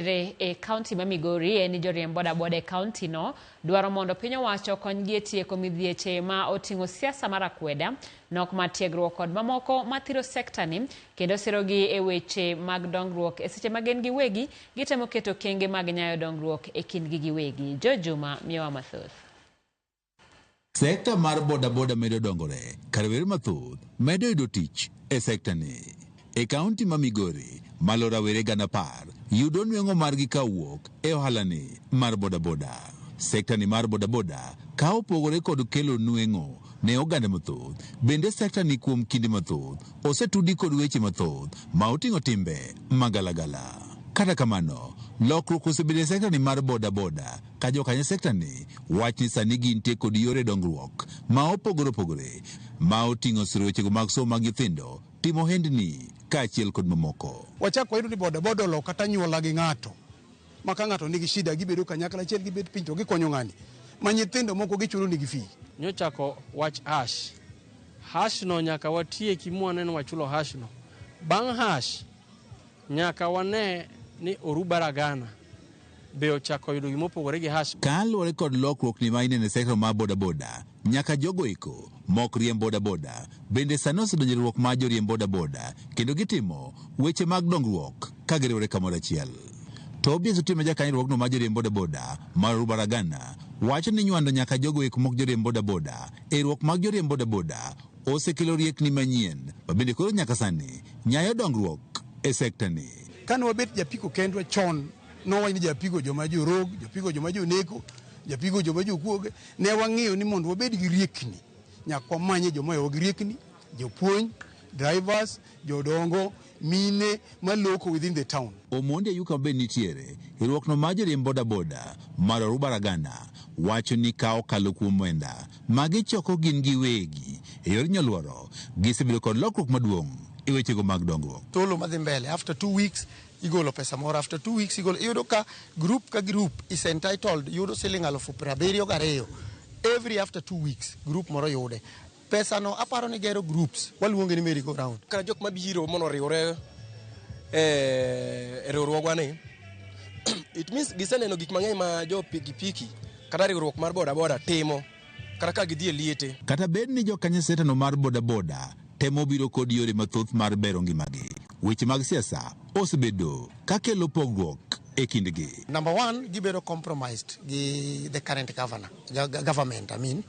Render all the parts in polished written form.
E kaunti ma Migori en Joriemb boda e kaunti no dwaro mondo piny owacho konygi e tieko midhieche ma oting'o siasa mar akweda, nok mar tiegruok kod mamoko mathiro sektani, kendo sirogi e weche mag dongruok e seche ma gin giwegi gitemo keto kenge mag nyayo dongruok e kindgi giwegi. Joriemb miyowa mathoth. Sekta mar boda medo dongore, karwer mathoth medo yudo tich e sektani. E kaunti ma Migori, malora were gana par, yudo nweng'o margi kawuok e ohalani mar boda. Sektani mar boda ka opogore kod kelo nweng'o ne oganda mathoth, bende sektani kuom kinde mathoth osetudi kod weche mathoth ma oting'o timbe magalagala. Kata kamano, lokruok osebedo e sektani mar boda ka jokanyo sektani wach ni sani gintie kod yore dongruok ma opogore ma oting'o sirwechego mag somo mag nyithindo, timo hendni kaachiel kod mamoko. Wachak wayudo ni boda lo kata nyuola gi ng'ato ma ka ng'ato nigi shida gibedo kanyakla achiel, gibet piny to gikonyo ng'ani ma nyithindo moko gichulo nigi fee. Nyochako wach hash no nyaka watieki mwaneno wachulo hash no. Bang' hash nyaka wane ni orubaragana be ochako yudo gimopogore gi hash. Kaluwore kod lokruok ni ma ineno e sekta mar boda, nyaka jogo eko mok riemb boda bende sani osedonjo riwruok mar joriemb boda kendo gitimo weche mag dongruok ka giriwore kamoro achiel. To obieso timo jakanyo riwruokno mar joriemb boda mar orubaragana wacho ni nywando nyaka jogo eko mok joriemb boda e riwruok mag joriemb boda osekelo riekni manyien ma bende koro nyaka sani nyayo dongruok e sektani. Kane wabet japiko kendwa chon, nowach ni japiko joma jorog, japiko joma joneko, japiko joma jokuoge, ne wang'iyo ni mondo wabed gi riekni nyaka wamanye joma oyawo gi riekni, jopuonj, drivers, jodongo, mine maloko within the town. Omonde yuka be nitiere riwruokno mar joriemb boda mar orubaragana wacho ni ka okalo kuom mwenda magichoko gin giwegi e yor nyoluoro gisebedo kod lokruok maduong' e wechego mag dongruok. Tolo madhi mbele, after 2 weeks igolo pesa moro, after 2 weeks igolo, yudo ka group ka group is entitled yudo siling 72,000 every after 2 weeks group moro yude. Pesa no aparo ni gero groups waluonge ni merry go round. Kana jok mabiro mono riwore riwruogwa ni it means giseneno gik mang'eny ma jo pikipiki kata riwruok mar boda timo kata ka gidhi e liete. Kata bed ni jokanyo setano mar boda temo biro kod yore mathoth mar bero ngimagi, weche mag siasa osebedo ka kelo pogruok e kindgi. Number 1, gibedo compromised gi the current government.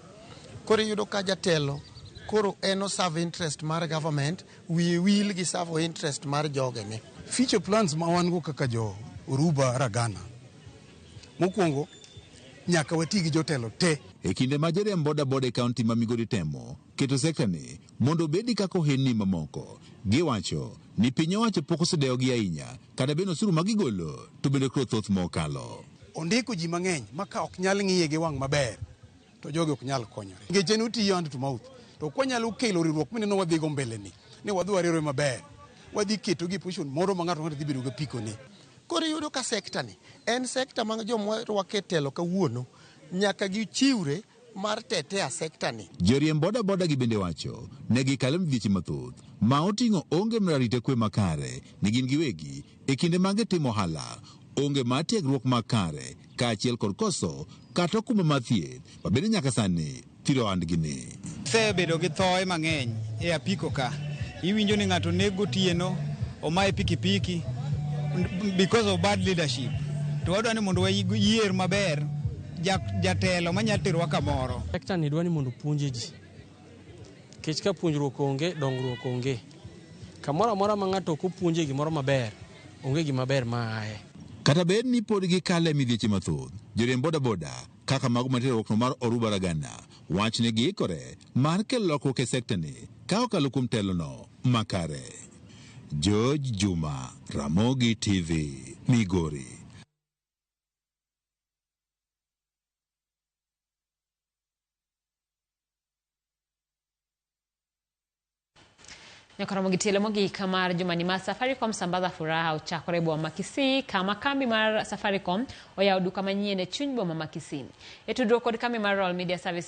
Koro yudo ka jatelo koro eno serve interest mar government, we will gi serve interest mar jogene. Future plans ma wan go kaka jo orubaragana, mokwongo nyaka wati gi jotelo te. E kinde ma joriemb boda e kaunti ma Migori temo keto sektani mondo bedi kaka ohendni mamoko, giwacho ni piny owacho pok osedewogi ahinya kata beno osuru ma gigolo to bende koro thoth mokalo. Ondiko ji mang'eny ma ka ok nyal ng'iye gi wang' maber to jogi ok nyal konyore. Ngeche ni utiyo hand to mouth. To kwanyalo kelo riwruok mineno wadhigo mbele ni wadhi wariwre maber, wadhi keto gi position moro ma ng'ato dhi bedo gi piko ni. Koro yudo ka sektani en sekta ma joma rwake telo kawuono nyaka gichiwre mar tete a sektani. Joriemb boda gi bende wacho ne gikalo midhieche mathoth ma oting'o onge mar rito kwe makare ni gin giwegi e kinde mag timo ohala, onge mar tiegruok makare kaachiel kod koso kata okumba mar thieth ma bende nyaka sani thiro handgi ni. Sebedo gi thoe mang'eny e apiko ka, iwinjo ni ng'ato nego tieno omaye pikipiki because of bad leadership. To wadwa ni mondo wayier maber jatelo manyalo terowa kamoro. Sektani dwa ni mondo puonje ji, kech ka puonjruok onge, dongruok onge. Kamoro amora ma ng'ato kopuonje gimoro maber, onge gimaber maaye. Kata bed ni pod gikale midhieche mathoth, joriemb boda kaka mago mantiere riwruokno mar orubaragana wach ne giikore mar kelo lokruok e sektani ka okalo kuom telono makare. Joriemb, Ramogi TV, Migori. Ramogi telo mogik mar jumani mar Safaricom sambaza furaha ochakore boma ma Kisii kama kambi mar Safaricom oyawo duka manyien e chuny boma ma Kisii. E tudruok kod kambi mar Royal Media Service